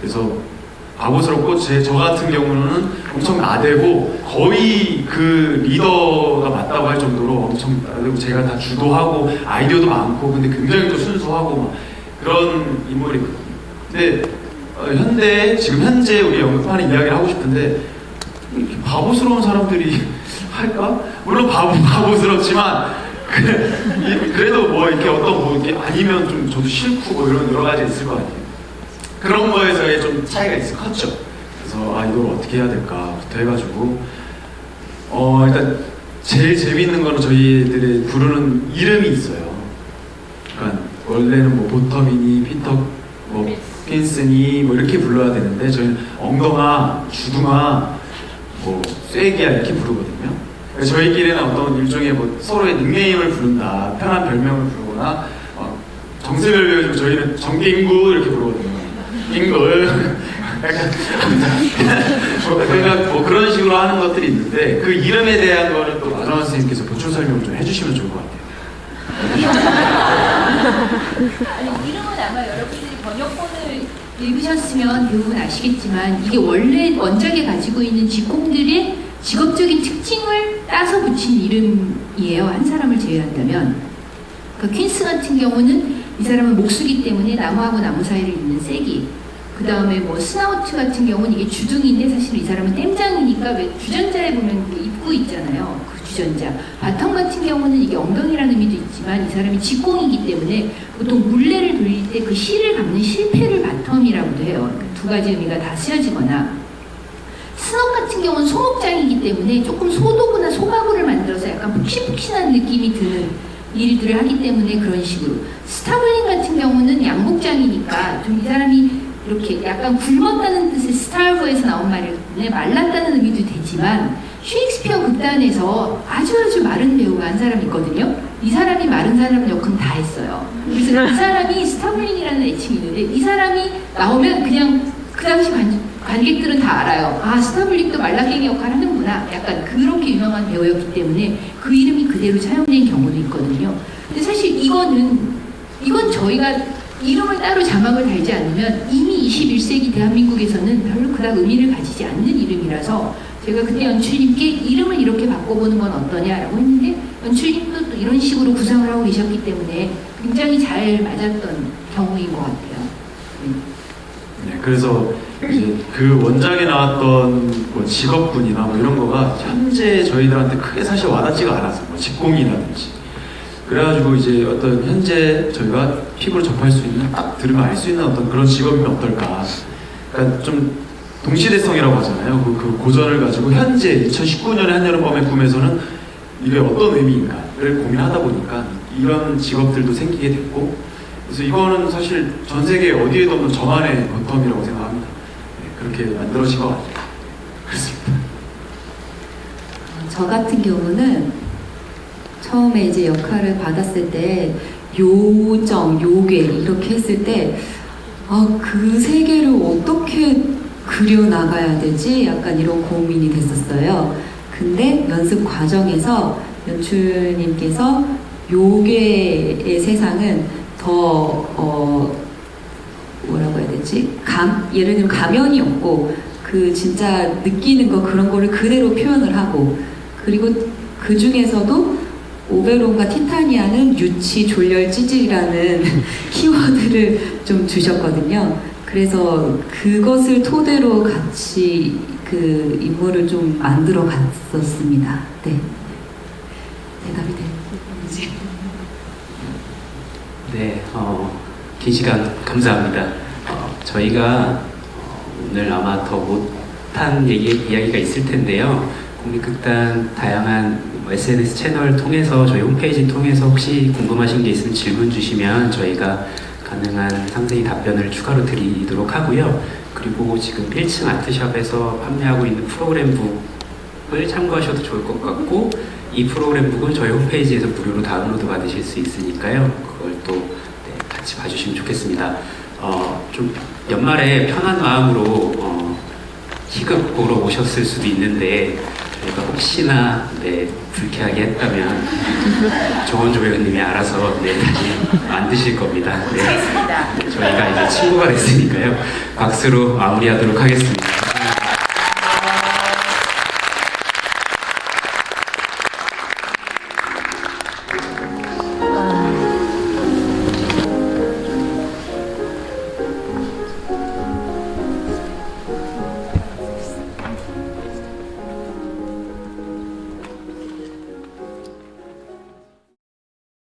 그래서 바보스럽고 저 같은 경우는 엄청 나대고 거의 그 리더가 맞다고 할 정도로 엄청 나대고 제가 다 주도하고 아이디어도 많고 근데 굉장히 또 순수하고 막 그런 인물이거든요. 근데 지금 현재 우리 연극하는 이야기를 하고 싶은데 이렇게 바보스러운 사람들이 할까? 물론 바보스럽지만 그래도 뭐 이렇게 어떤 뭐 이렇게 아니면 좀 저도 싫고 뭐 이런 여러 가지 있을 것 같아요. 그런 거에서의 좀 차이가 컸죠. 그래서 아 이걸 어떻게 해야 될까부터 해가지고 일단 제일 재미있는 거는 저희들이 부르는 이름이 있어요. 그러니까 원래는 뭐 보텀이니 피터 뭐 핀스니 뭐 이렇게 불러야 되는데 저희는 엉덩아, 주둥아, 뭐 쐐기야 이렇게 부르거든요. 그래서 저희끼리는 어떤 일종의 뭐 서로의 닉네임을 부른다, 편한 별명을 부르거나 정색을 배워주고 저희는 정빙구 이렇게 부르거든요. 빙구 약간 그러니까 뭐 그런 식으로 하는 것들이 있는데 그 이름에 대한 거는 또 마정원 선생님께서 보충 설명을 좀 해주시면 좋을 것 같아요. 아니, 이름은 아마 여러분들이 번역본을 읽으셨으면 대부분 아시겠지만 이게 원래 원작에 가지고 있는 직공들의 직업적인 특징을 따서 붙인 이름이에요. 한 사람을 제외한다면. 그러니까 퀸스 같은 경우는 이 사람은 목수기 때문에 나무하고 나무 사이를 잇는 쐐기. 그 다음에 뭐 스나우트 같은 경우는 이게 주둥인데 사실 이 사람은 땜장이니까 왜 주전자에 보면 입구 있잖아요. 그 주전자. 바텀 같은 경우는 이게 엉덩이라는 의미도 있지만 이 사람이 직공이기 때문에 보통 물레를 돌릴 때 그 실을 감는 실패를 바텀이라고도 해요. 그러니까 두 가지 의미가 다 쓰여지거나 스낵 같은 경우는 소목장이기 때문에 조금 소도구나 소가구를 만들어서 약간 푹신푹신한 느낌이 드는 일들을 하기 때문에 그런 식으로. 스타블링 같은 경우는 양복장이니까 좀 이 사람이 이렇게 약간 굶었다는 뜻의 스타브에서 나온 말인데 말랐다는 의미도 되지만 셰익스피어 극단에서 아주 마른 배우가 한 사람이 있거든요. 이 사람이 마른 사람 역할은 다 했어요. 그래서 이 사람이 스타블링이라는 애칭이 있는데 이 사람이 나오면 그냥 그 당시 관객들은 다 알아요. 아 스타블링도 말라깽이 역할 하는구나. 약간 그렇게 유명한 배우였기 때문에 그 이름이 그대로 차용된 경우도 있거든요. 근데 사실 이건 저희가 이름을 따로 자막을 달지 않으면 이미 21세기 대한민국에서는 별로 그닥 의미를 가지지 않는 이름이라서 제가 그때 연출님께 이름을 이렇게 바꿔보는 건 어떠냐라고 했는데 연출님도 또 이런 식으로 구상을 하고 계셨기 때문에 굉장히 잘 맞았던 경우인 것 같아요. 네, 그래서 이제 그 원작에 나왔던 뭐 직업군이나 뭐 이런 거가 현재 저희들한테 크게 사실 와닿지가 않았어요. 뭐 직공이라든지. 그래가지고 이제 어떤 현재 저희가 피부로 접할 수 있는 딱 들으면 알 수 있는 어떤 그런 직업이면 어떨까. 그러니까 좀 동시대성이라고 하잖아요. 그 고전을 가지고 현재 2019년의 한여름밤의 꿈에서는 이게 어떤 의미인가를 고민하다 보니까 이런 직업들도 생기게 됐고 그래서 이거는 사실 전 세계 어디에도 없는 저만의 버텀이라고 생각합니다. 네, 그렇게 만들어진 것 같아요. 그렇습니다. 저 같은 경우는 처음에 이제 역할을 받았을 때 요정, 요괴 이렇게 했을 때 그 세계를 어떻게 그려나가야 되지? 약간 이런 고민이 됐었어요. 근데 연습 과정에서 연출님께서 요괴의 세상은 더 뭐라고 해야 되지? 예를 들면 가면이 없고 그 진짜 느끼는 거 그런 거를 그대로 표현을 하고 그리고 그 중에서도 오베론과 티타니아는 유치, 졸렬, 찌질이라는 키워드를 좀 주셨거든요. 그래서 그것을 토대로 같이 그 인물을 좀 만들어 갔었습니다. 네. 대답이 되는지. 네, 긴 시간 감사합니다. 저희가 오늘 아마 더 못한 이야기가 있을 텐데요. 국립극단 다양한 SNS 채널 통해서 저희 홈페이지 통해서 혹시 궁금하신 게 있으면 질문 주시면 저희가 가능한 상세히 답변을 추가로 드리도록 하고요. 그리고 지금 1층 아트샵에서 판매하고 있는 프로그램북을 참고하셔도 좋을 것 같고 이 프로그램북은 저희 홈페이지에서 무료로 다운로드 받으실 수 있으니까요. 그걸 또 같이 봐주시면 좋겠습니다. 좀 연말에 편한 마음으로 희극 보러 오셨을 수도 있는데 저희가 혹시나 불쾌하게 했다면 조원조 배우님이 알아서 다시 만드실 겁니다. 저희가 이제 친구가 됐으니까요. 박수로 마무리하도록 하겠습니다.